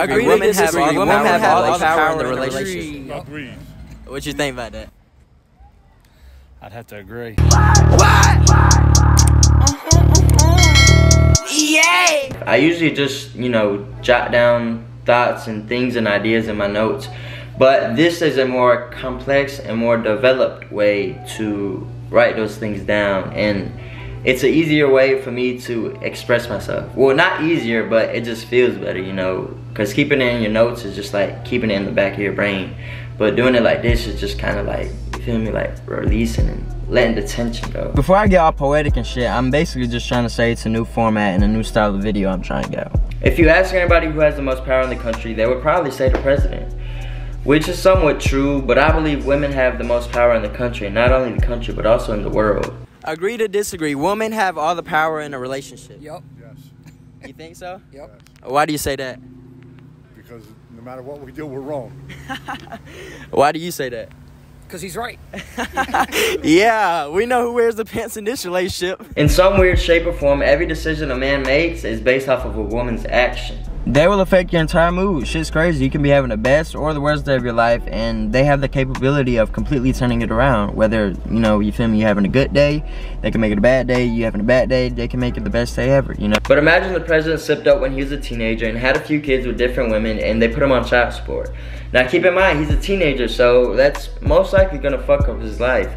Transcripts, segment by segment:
disagree. Women have all the power in the relationship. Agreed. What you think about that? I'd have to agree. Yeah. I usually just, jot down thoughts and things and ideas in my notes. But this is a more complex and more developed way to write those things down. And it's an easier way for me to express myself. Well, not easier, but it just feels better, because keeping it in your notes is just like keeping it in the back of your brain. But doing it like this is just kind of like, you feel me, like releasing and letting the tension go. Before I get all poetic and shit, I'm basically just trying to say it's a new format and a new style of video I'm trying to get out. If you ask anybody who has the most power in the country, they would probably say the president. Which is somewhat true, but I believe women have the most power in the country, and not only the country, but also in the world. Agree to disagree. Women have all the power in a relationship. Yep. Yes. You think so? Yep. Why do you say that? Because no matter what we do, we're wrong. Why do you say that? Because he's right. Yeah, we know who wears the pants in this relationship. In some weird shape or form, every decision a man makes is based off of a woman's action. They will affect your entire mood. Shit's crazy. You can be having the best or the worst day of your life, and they have the capability of completely turning it around. Whether, you feel me, you're having a good day, they can make it a bad day. You having a bad day, they can make it the best day ever, But imagine the president slipped up when he was a teenager and had a few kids with different women, and they put him on child support. Now keep in mind, he's a teenager, so that's most likely gonna fuck up his life.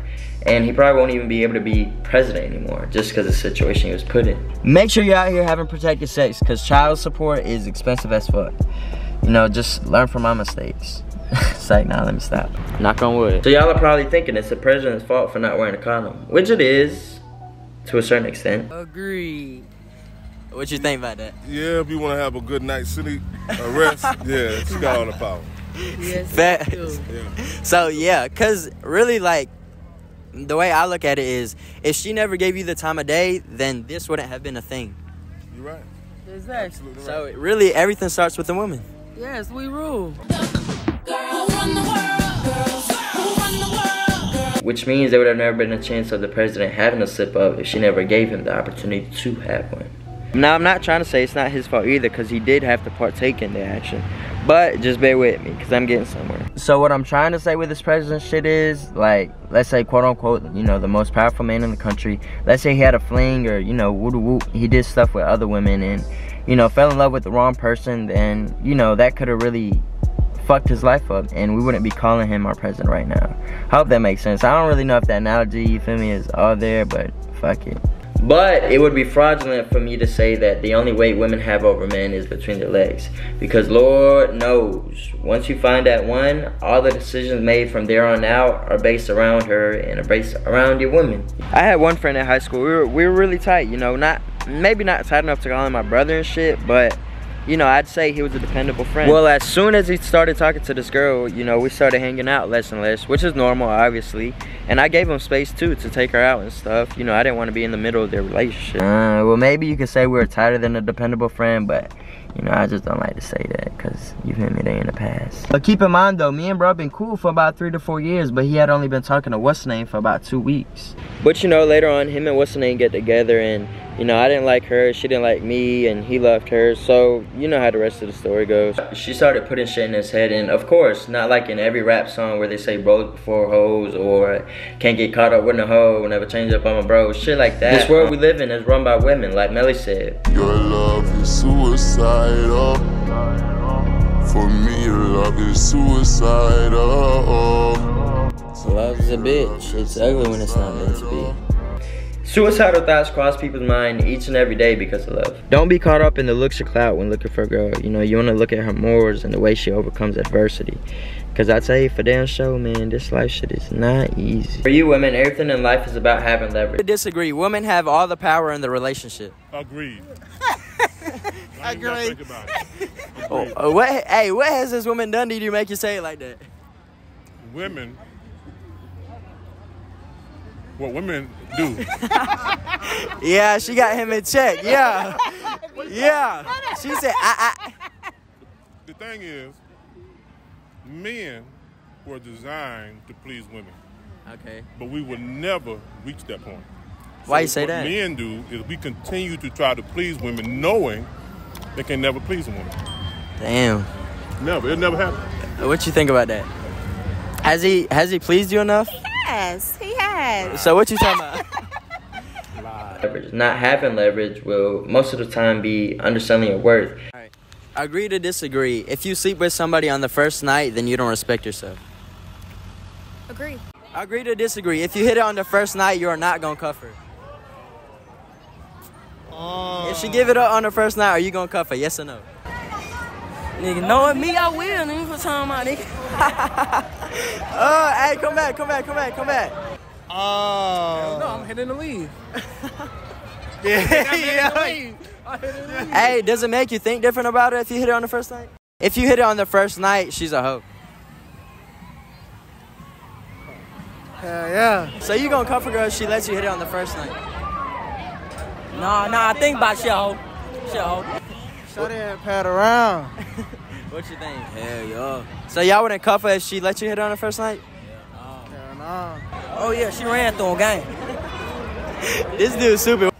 And he probably won't even be able to be president anymore just because of the situation he was put in. Make sure you're out here having protected sex, because child support is expensive as fuck. Just learn from my mistakes. It's like, nah, let me stop. Knock on wood. So y'all are probably thinking it's the president's fault for not wearing a condom, which it is, to a certain extent. Agreed. What you think about that? Yeah, if you want to have a good night's sleep, rest, yeah, she got all the power. Yes. Yeah. So yeah, cause really, like, the way I look at it is, if she never gave you the time of day, then this wouldn't have been a thing. You're right. Exactly. Absolutely right. So really, everything starts with the woman. Yes, we rule. Which means there would have never been a chance of the president having a slip up if she never gave him the opportunity to have one. Now, I'm not trying to say it's not his fault either, because he did have to partake in the action. But just bear with me, because I'm getting somewhere. So what I'm trying to say with this president shit is, like, let's say, quote unquote, the most powerful man in the country. Let's say he had a fling, or, woo-doo-woo, he did stuff with other women and, fell in love with the wrong person, then, that could have really fucked his life up, and we wouldn't be calling him our president right now. I hope that makes sense. I don't really know if that analogy, you feel me, is all there, but fuck it. But it would be fraudulent for me to say that the only weight women have over men is between their legs. Because Lord knows, once you find that one, all the decisions made from there on out are based around her and are based around your women. I had one friend in high school, we were really tight, maybe not tight enough to call him my brother and shit, but I'd say he was a dependable friend. Well, as soon as he started talking to this girl, we started hanging out less and less, which is normal, obviously. And I gave him space, too, to take her out and stuff. I didn't want to be in the middle of their relationship. Well, maybe you could say we were tighter than a dependable friend, but, I just don't like to say that, because, you feel me, they in the past. But keep in mind, though, me and bro been cool for about 3 to 4 years, but he had only been talking to what's-her-name for about 2 weeks. But, later on, him and what's-her-name get together, and, I didn't like her, she didn't like me, and he loved her, so you know how the rest of the story goes. She started putting shit in his head, and of course, not like in every rap song where they say bros before hoes, or can't get caught up with a hoe, never change up on my bro, shit like that. This world we live in is run by women, like Melly said. Your love is suicidal. For me, your love is suicidal. Love's a bitch. It's ugly when it's not meant to be. Suicidal thoughts cross people's mind each and every day because of love. Don't be caught up in the looks or clout when looking for a girl. You want to look at her morals and the way she overcomes adversity. Because I tell you for damn sure, man, this life shit is not easy. For you women, everything in life is about having leverage. I disagree. Women have all the power in the relationship. Agreed. Agreed. What has this woman done to you to make you say it like that? Women. What women do. Yeah, she got him in check. Yeah. Yeah. She said, The thing is, men were designed to please women. Okay. But we will never reach that point. Why you say that? What men do is we continue to try to please women knowing they can never please a woman. Damn. Never. It never happened. What you think about that? Has he pleased you enough? Yes, he has. So what you talking about? Leverage. Not having leverage will most of the time be underselling your worth. Alright. Agree to disagree. If you sleep with somebody on the first night, then you don't respect yourself. Agree. Agree to disagree. If you hit it on the first night, you are not gonna cuff her. If she give it up on the first night, are you gonna cuff her? Yes or no? Nigga, knowing me, I will. Nigga, for time out, nigga. Hey, come back. No, I'm hitting the lead. Hey, does it make you think different about it if you hit it on the first night? If you hit it on the first night, she's a hoe. Yeah. So you gonna cuff a girl if she lets you hit it on the first night? Nah, I think about shit, hoe. Shut it and pat around. What you think? Hell yeah. So y'all wouldn't cuff her if she let you hit it on the first night? Hell no. Oh, yeah, she ran through a game. This dude's stupid.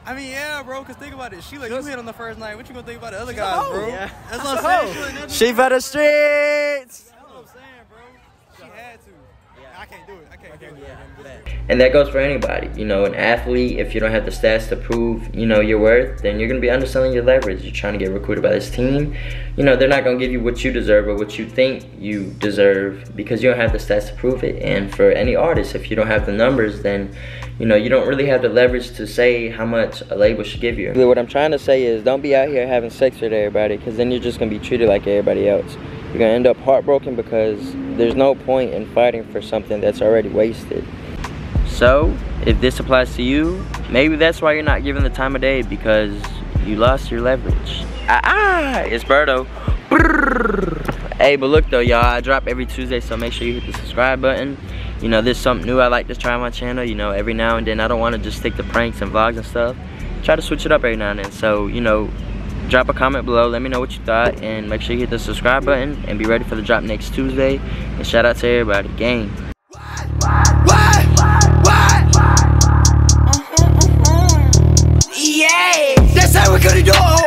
I mean, yeah, bro, because think about it. She let you hit on the first night. What you gonna think about the other guys, bro? Yeah. That's what I'm saying. She for the streets. That's what I'm saying, bro. She had to. I can't do it. I can't do it. And that goes for anybody. You know, an athlete, if you don't have the stats to prove, you know, your worth, then you're going to be underselling your leverage. You're trying to get recruited by this team. You know, they're not going to give you what you deserve or what you think you deserve because you don't have the stats to prove it. And for any artist, if you don't have the numbers, then, you know, you don't really have the leverage to say how much a label should give you. What I'm trying to say is don't be out here having sex with everybody because then you're just going to be treated like everybody else. You're going to end up heartbroken because there's no point in fighting for something that's already wasted. So, if this applies to you, maybe that's why you're not given the time of day because you lost your leverage. It's Berto. Hey, but look though, y'all, I drop every Tuesday, so make sure you hit the subscribe button. You know, there's something new I like to try on my channel. You know, every now and then I don't want to just stick to pranks and vlogs and stuff. Try to switch it up every now and then. So, you know, drop a comment below, let me know what you thought, and make sure you hit the subscribe button and be ready for the drop next Tuesday. And shout out to everybody. Gang. Yeah, that's how we're gonna do it.